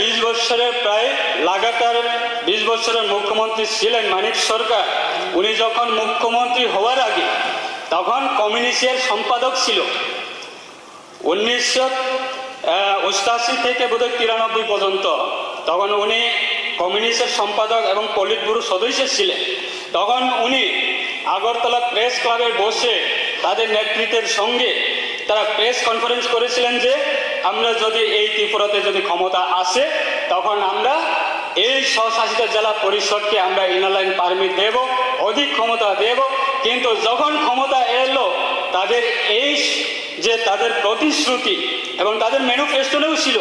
20 বছরের প্রায় লাগাতার 20 বছরের মুখ্যমন্ত্রী ছিলেন মানিক সরকার। উনি যখন মুখ্যমন্ত্রী হওয়ার আগে তখন কমিউনিস্টের সম্পাদক ছিল। 1988 থেকে বোধহয় 93 পর্যন্ত তখন উনি কমিউনিস্টের সম্পাদক এবং পলিট ব্যুরো সদস্য ছিলেন। তখন উনি আগরতলা প্রেস ক্লাবে বসে তাদের নেতৃত্বের সঙ্গে তারা প্রেস কনফারেন্স করেছিলেন যে আমরা যদি এই ত্রিপুরাতে যদি ক্ষমতা আসে তখন আমরা এই স্বশাসিত জেলা পরিষদকে আমরা ইনার লাইন পারমিট দেব, অধিক ক্ষমতা দেব। কিন্তু যখন ক্ষমতা এলো তাদের এই যে তাদের প্রতিশ্রুতি এবং তাদের ম্যানিফেস্টোনেও ছিল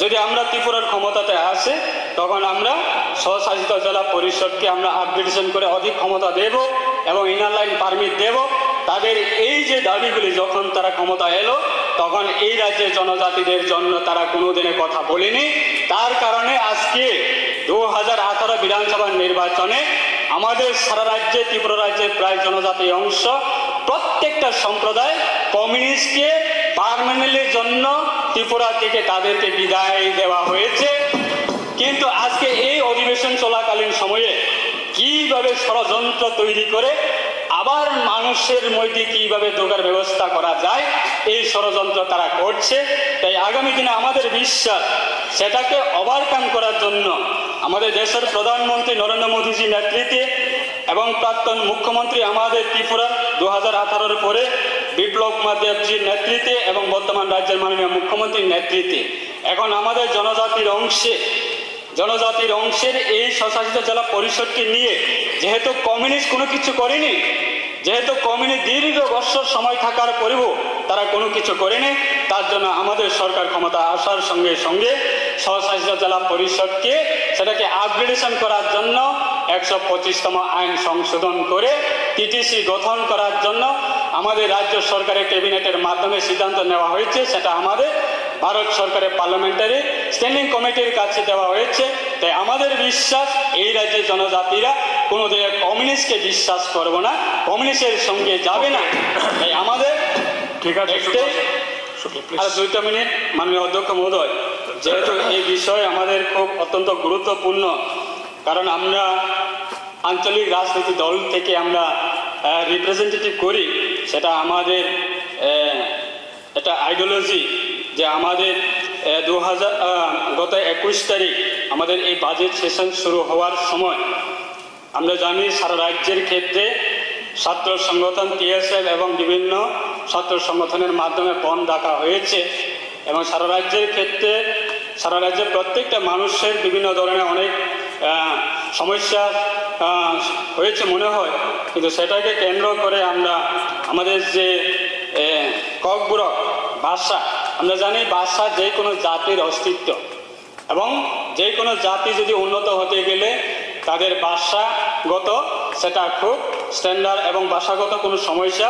যে যদি আমরা ত্রিপুরার ক্ষমতাতে আসে তখন আমরা স্বশাসিত জেলা পরিষদকে আমরা আপগ্রেডেশন করে অধিক ক্ষমতা দেব এবং ইনার লাইন পারমিট দেব। তাদের এই যে দাবিগুলি যখন তারা ক্ষমতা এলো তখন এই রাজ্যের জনজাতিদের জন্য তারা কোনোদিনে কথা বলেনি। তার কারণে আজকে 2018 বিধানসভা নির্বাচনে আমাদের সারা রাজ্যে ত্রিপুরা রাজ্যের প্রায় জনজাতি অংশ প্রত্যেকটা সম্প্রদায় কমিউনিস্টকে পার্মানেন্টের জন্য ত্রিপুরা থেকে তাদেরকে বিদায় দেওয়া হয়েছে। কিন্তু আজকে এই অধিবেশন চলাকালীন সময়ে কিভাবে ষড়যন্ত্র তৈরি করে আবার মানুষের মধ্যে কিভাবে ঢোকার ব্যবস্থা করা যায় এই ষড়যন্ত্র তারা করছে। তাই আগামী দিনে আমাদের বিশ্বাস সেটাকে ওভারকাম করার জন্য আমাদের দেশের প্রধানমন্ত্রী নরেন্দ্র মোদীজির নেতৃত্বে এবং প্রাক্তন মুখ্যমন্ত্রী আমাদের ত্রিপুরার 2018 পরে বিপ্লব কুমার দেবজির নেতৃত্বে এবং বর্তমান রাজ্যের মাননীয় মুখ্যমন্ত্রীর নেতৃত্বে এখন আমাদের জনজাতির অংশের এই স্বশাসিত জেলা পরিষদকে নিয়ে যেহেতু কমিউনিস্ট কোনো কিছু করেনি, যেহেতু কমিউনিস্ট দীর্ঘ বছর সময় থাকার পরেও তারা কোনো কিছু করেনি, তার জন্য আমাদের সরকার ক্ষমতা আসার সঙ্গে সঙ্গে স্বশাসিত জেলা পরিষদকে সেটাকে আপগ্রেডেশন করার জন্য 125তম আইন সংশোধন করে টিটিসি গঠন করার জন্য আমাদের রাজ্য সরকারের ক্যাবিনেটের মাধ্যমে সিদ্ধান্ত নেওয়া হয়েছে। সেটা আমাদের ভারত সরকারের পার্লামেন্টারি স্ট্যান্ডিং কমিটির কাছে দেওয়া হয়েছে। তাই আমাদের বিশ্বাস এই রাজ্যের জনজাতিরা কোনোদিন কমিউনিস্টকে বিশ্বাস করবো না, কমিউনিস্টের সঙ্গে যাবে না। তাই আমাদের ঠিক আছে, আর 2 মিনিট মাননীয় অধ্যক্ষ মহোদয়, যেহেতু এই বিষয় আমাদের খুব অত্যন্ত গুরুত্বপূর্ণ, কারণ আমরা আঞ্চলিক রাজনীতি দল থেকে আমরা রিপ্রেজেন্টেটিভ করি, সেটা আমাদের একটা আইডিওলজি যে আমাদের গত 21 তারিখ আমাদের এই বাজেট সেশন শুরু হওয়ার সময় আমরা জানি সারা রাজ্যের ক্ষেত্রে ছাত্র সংগঠন টিএসএফ এবং বিভিন্ন ছাত্র সংগঠনের মাধ্যমে বন্ধ ডাকা হয়েছে এবং সারা রাজ্যের ক্ষেত্রে সারা রাজ্যের প্রত্যেকটা মানুষের বিভিন্ন ধরনের অনেক সমস্যা হয়েছে মনে হয়। কিন্তু সেটাকে কেন্দ্র করে আমরা আমাদের যে ককবরক ভাষা, আমরা জানি ভাষা যে কোনো জাতির অস্তিত্ব এবং যে কোনো জাতি যদি উন্নত হতে গেলে তাদের ভাষাগত সেটা খুব স্ট্যান্ডার্ড এবং ভাষাগত কোনো সমস্যা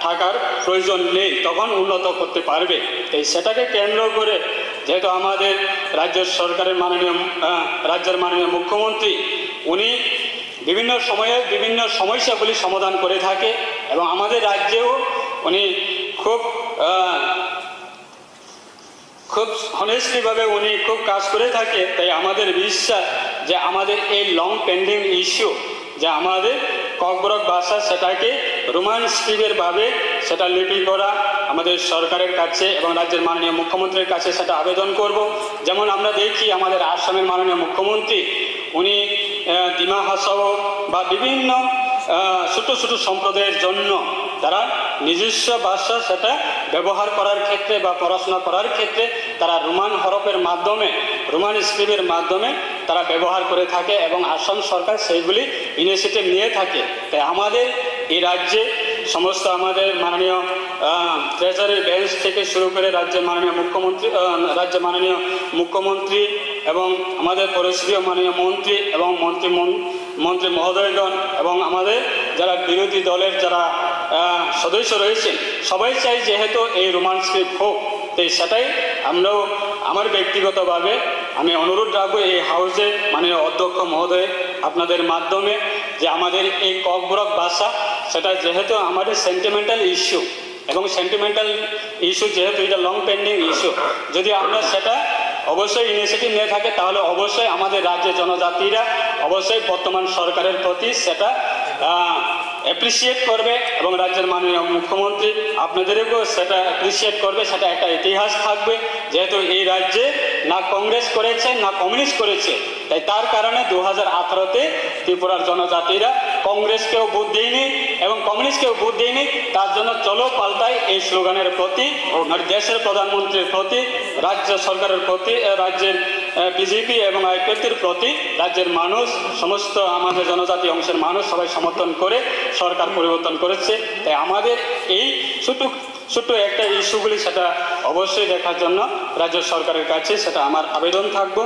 থাকার প্রয়োজন নেই, তখন উন্নত করতে পারবে। এই সেটাকে কেন্দ্র করে যেহেতু আমাদের রাজ্য সরকারের রাজ্যের মাননীয় মুখ্যমন্ত্রী উনি বিভিন্ন সময়ে বিভিন্ন সমস্যাগুলি সমাধান করে থাকে এবং আমাদের রাজ্যেও উনি খুব হনেস্টলিভাবে উনি খুব কাজ করে থাকে। তাই আমাদের বিশ্বাস যে আমাদের এই লং পেন্ডিং ইস্যু যে আমাদের ককবরক ভাষা সেটাকে রোমান স্ক্রিপ্টের ভাবে সেটা লিপি করা আমাদের সরকারের কাছে এবং রাজ্যের মাননীয় মুখ্যমন্ত্রীর কাছে সেটা আবেদন করব। যেমন আমরা দেখি আমাদের আসামের মাননীয় মুখ্যমন্ত্রী উনি ডিমা হাসাও বা বিভিন্ন ছোট ছোট সম্প্রদায়ের জন্য তারা নিজস্ব ভাষা সেটা ব্যবহার করার ক্ষেত্রে বা পড়াশোনা করার ক্ষেত্রে তারা রোমান হরফের মাধ্যমে রোমান স্ক্রিপ্টের মাধ্যমে তারা ব্যবহার করে থাকে এবং আসাম সরকার সেইগুলি ইনিশিয়েটিভ নিয়ে থাকে। তাই আমাদের এই রাজ্যে সমস্ত আমাদের মাননীয় ট্রেজারি বেঞ্চ থেকে শুরু করে রাজ্যের মাননীয় মুখ্যমন্ত্রী এবং আমাদের পরিষদীয় মাননীয় মন্ত্রী এবং মন্ত্রী মহোদয়গণ এবং আমাদের যারা বিরোধী দলের যারা সদস্য রয়েছেন সবাই চাই যেহেতু এই রোমান স্ক্রিপ্ট হোক। তাই সেটাই আমরাও আমার ব্যক্তিগতভাবে আমি অনুরোধ রাখবো এই হাউসে মাননীয় অধ্যক্ষ মহোদয় আপনাদের মাধ্যমে যে আমাদের এই ককবরক ভাষা সেটা যেহেতু আমাদের সেন্টিমেন্টাল ইস্যু এবং সেন্টিমেন্টাল ইস্যু, যেহেতু এটা লং পেন্ডিং ইস্যু, যদি আমরা সেটা অবশ্যই ইনিশিয়েটিভ নিয়ে থাকে তাহলে অবশ্যই আমাদের রাজ্যের জনজাতিরা অবশ্যই বর্তমান সরকারের প্রতি সেটা অ্যাপ্রিসিয়েট করবে এবং রাজ্যের মাননীয় মুখ্যমন্ত্রী আপনাদেরকেও সেটা অ্যাপ্রিসিয়েট করবে। সেটা একটা ইতিহাস থাকবে, যেহেতু এই রাজ্যে না কংগ্রেস করেছে না কমিউনিস্ট করেছে, তাই তার কারণে 2018-তে ত্রিপুরার জনজাতিরা কংগ্রেসকেও ভোট দেয়নি এবং কমিউনিস্টকেও ভোট দেয়নি। তার জন্য চলো পাল্টাই এই স্লোগানের প্রতি, দেশের প্রধানমন্ত্রীর প্রতি, রাজ্য সরকারের প্রতি, রাজ্যের বিজেপি এবং আইপিএফটির প্রতি রাজ্যের মানুষ, সমস্ত আমাদের জনজাতি অংশের মানুষ সবাই সমর্থন করে সরকার পরিবর্তন করেছে। তাই আমাদের এই ছোট্ট একটা ইস্যুগুলি সেটা অবশ্যই দেখার জন্য রাজ্য সরকারের কাছে সেটা আমার আবেদন থাকবো।